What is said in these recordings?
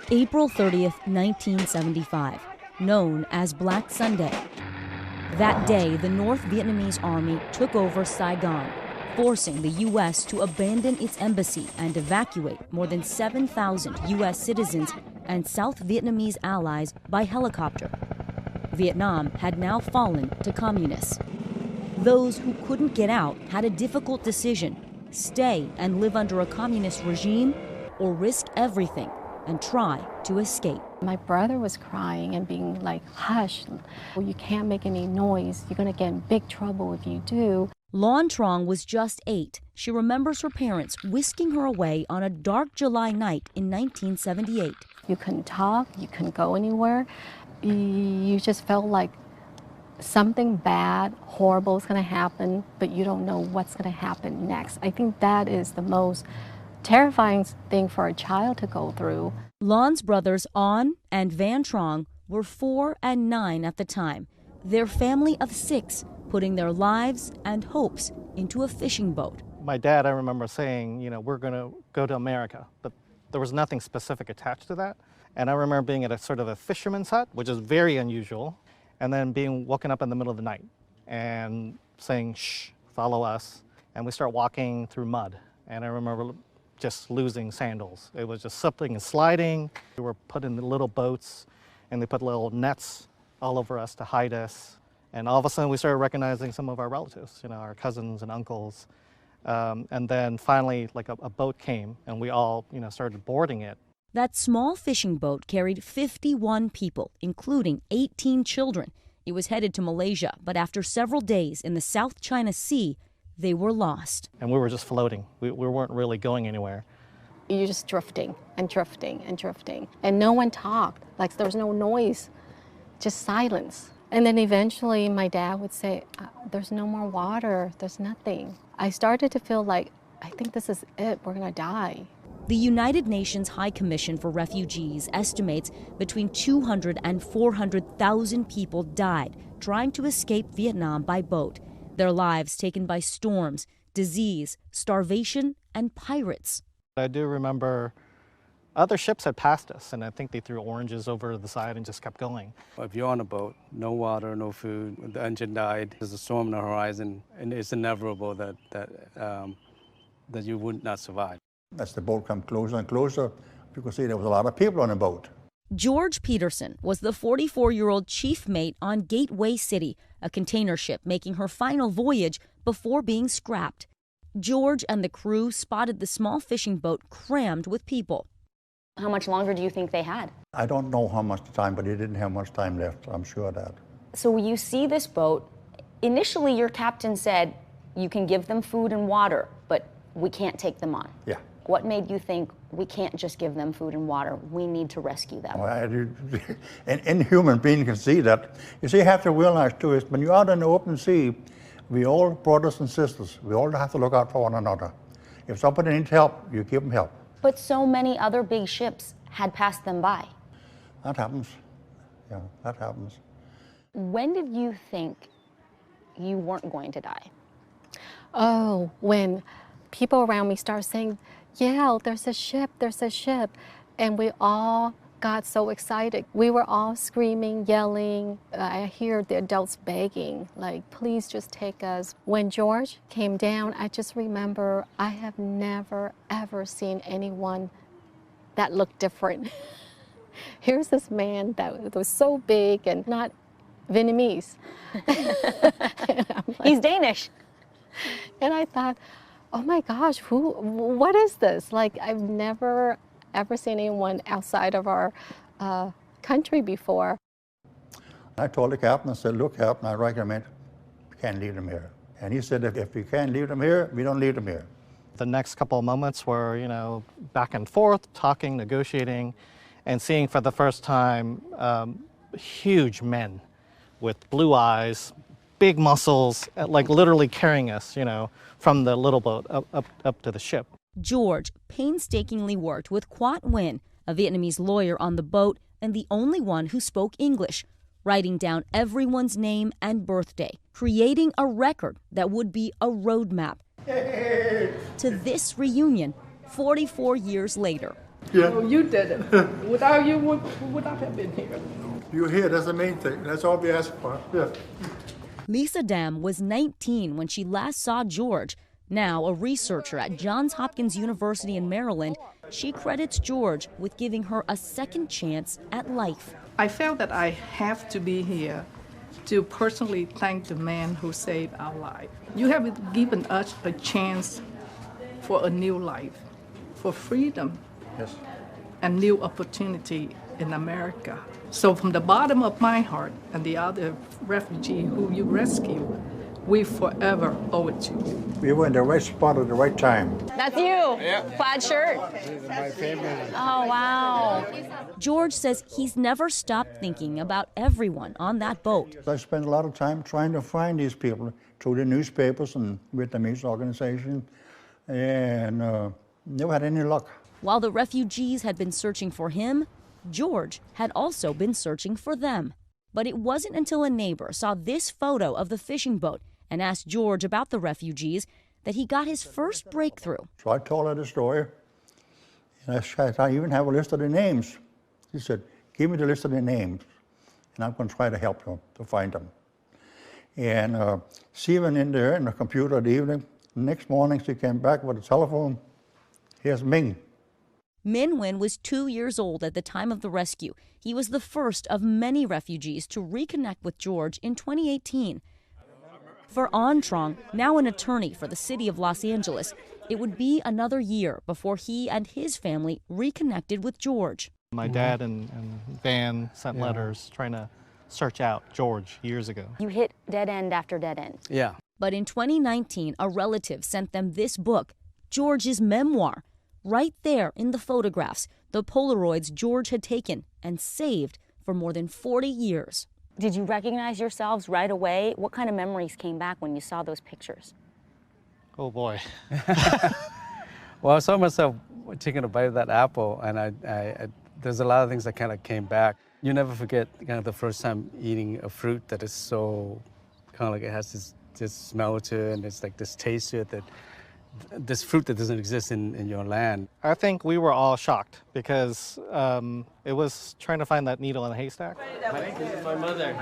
April 30th, 1975, known as Black Sunday. That day, the North Vietnamese army took over Saigon, forcing the U.S. to abandon its embassy and evacuate more than 7,000 U.S. citizens and South Vietnamese allies by helicopter. Vietnam had now fallen to communists. Those who couldn't get out had a difficult decision: stay and live under a communist regime, or risk everything and try to escape. My brother was crying and being like, hush, you can't make any noise. You're going to get in big trouble if you do. Lon Trong was just 8. She remembers her parents whisking her away on a dark July night in 1978. You couldn't talk, you couldn't go anywhere. You just felt like something bad, horrible is going to happen, but you don't know what's going to happen next. I think that is the most terrifying thing for a child to go through. Lon's brothers An and Van Trong were 4 and 9 at the time. Their family of 6 putting their lives and hopes into a fishing boat. My dad, I remember saying, we're going to go to America, but there was nothing specific attached to that. And I remember being at a sort of a fisherman's hut, which is very unusual, and then being woken up in the middle of the night and saying, shh, follow us. And we start walking through mud. And I remember just losing sandals. It was just slipping and sliding. We were put in the little boats, and they put little nets all over us to hide us. And all of a sudden, we started recognizing some of our relatives, our cousins and uncles. And then finally, like a boat came, and we all, started boarding it. That small fishing boat carried 51 people, including 18 children. It was headed to Malaysia, but after several days in the South China Sea, they were lost. And we were just floating. We weren't really going anywhere. You're just drifting and drifting and drifting. And no one talked. Like there was no noise, just silence. And then eventually my dad would say, there's no more water, there's nothing. I started to feel like, I think this is it, we're gonna die. The United Nations High Commission for Refugees estimates between 200 and 400,000 people died trying to escape Vietnam by boat. Their lives taken by storms, disease, starvation, and pirates. I do remember other ships had passed us, and I think they threw oranges over the side and just kept going. If you're on a boat, no water, no food, the engine died, there's a storm on the horizon, and it's inevitable that you would not survive. As the boat came closer and closer, you could see there was a lot of people on the boat. Georg Pedersen was the 44-year-old chief mate on Gateway City, a container ship making her final voyage before being scrapped. George and the crew spotted the small fishing boat crammed with people. How much longer do you think they had? I don't know how much time, but they didn't have much time left, I'm sure of that. So you see this boat. Initially, your captain said, you can give them food and water, but we can't take them on. Yeah. What made you think we can't just give them food and water? We need to rescue them. Well, any human being can see that. You see, you have to realize too, is when you're out in the open sea, we all brothers and sisters. We all have to look out for one another. If somebody needs help, you give them help. But so many other big ships had passed them by. That happens. Yeah, that happens. When did you think you weren't going to die? Oh, when people around me started saying, yeah, there's a ship, and we all got so excited. We were all screaming, yelling. I hear the adults begging, like, please just take us. When George came down, I just remember I have never, ever seen anyone that looked different. Here's this man that was so big and not Vietnamese. He's Danish. And I thought, oh my gosh, what is this? Like, I've never, ever seen anyone outside of our country before. I told the captain, I said, look, Captain, I recommend we can't leave them here. And he said, if we can't leave them here, we don't leave them here. The next couple of moments were, back and forth, talking, negotiating, and seeing for the first time huge men with blue eyes, big muscles, like literally carrying us, from the little boat up to the ship. George painstakingly worked with Quat Nguyen, a Vietnamese lawyer on the boat and the only one who spoke English, writing down everyone's name and birthday, creating a record that would be a roadmap to this reunion 44 years later. Yeah. No, you did it. Without you, we would not have been here. You're here, that's the main thing. That's all we ask for. Yeah. Lisa Dam was 19 when she last saw George. Now a researcher at Johns Hopkins University in Maryland, she credits George with giving her a second chance at life. I felt that I have to be here to personally thank the man who saved our life. You have given us a chance for a new life, for freedom, Yes. and new opportunity in America. So from the bottom of my heart and the other refugee who you rescued, we forever owe it to you. We were in the right spot at the right time. That's you. Yeah. Plaid shirt. This is my favorite. Oh, wow. George says he's never stopped thinking about everyone on that boat. I spent a lot of time trying to find these people through the newspapers and Vietnamese organization, and never had any luck. While the refugees had been searching for him, George had also been searching for them. But it wasn't until a neighbor saw this photo of the fishing boat and asked George about the refugees that he got his first breakthrough. So I told her the story, and I said, I even have a list of the names. She said, give me the list of the names, and I'm going to try to help you to find them. And she went in there in the computer the evening. The next morning, she came back with a telephone. Here's Ming. Minh Nguyen was 2 years old at the time of the rescue. He was the first of many refugees to reconnect with George in 2018. For An Trong, now an attorney for the city of Los Angeles, it would be another year before he and his family reconnected with George. My dad and Van sent letters trying to search out George years ago. You hit dead end after dead end. Yeah. But in 2019, a relative sent them this book, George's memoir. Right there in the photographs, the Polaroids George had taken and saved for more than 40 years. Did you recognize yourselves right away? What kind of memories came back when you saw those pictures? Oh boy. Well, I saw myself taking a bite of that apple, and I there's a lot of things that kind of came back. You never forget kind of the first time eating a fruit that is so kind of like it has this smell to it, and it's like this taste to it, that this fruit that doesn't exist in your land. I think we were all shocked because it was trying to find that needle in a haystack. This is my mother.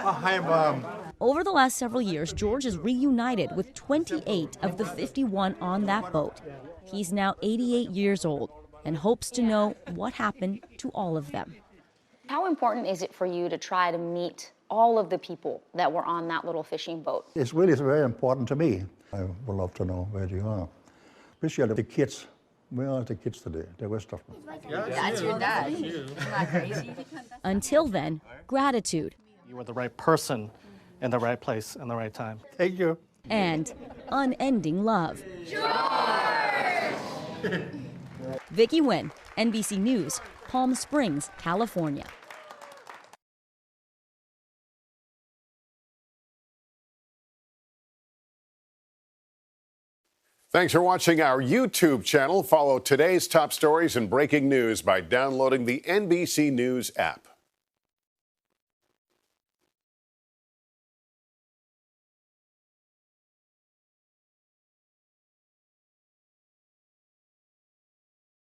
Oh, hi, Mom. Over the last several years, George is reunited with 28 of the 51 on that boat. He's now 88 years old and hopes to know what happened to all of them. How important is it for you to try to meet all of the people that were on that little fishing boat? It's really very important to me. I would love to know where you are. Especially the kids. Where are the kids today? The rest of them. That's your dad. Isn't that crazy? Until then, gratitude You were the right person in the right place and the right time. Thank you. and unending love. Vicky Nguyen, NBC News, Palm Springs, California. Thanks for watching our YouTube channel. Follow today's top stories and breaking news by downloading the NBC News app.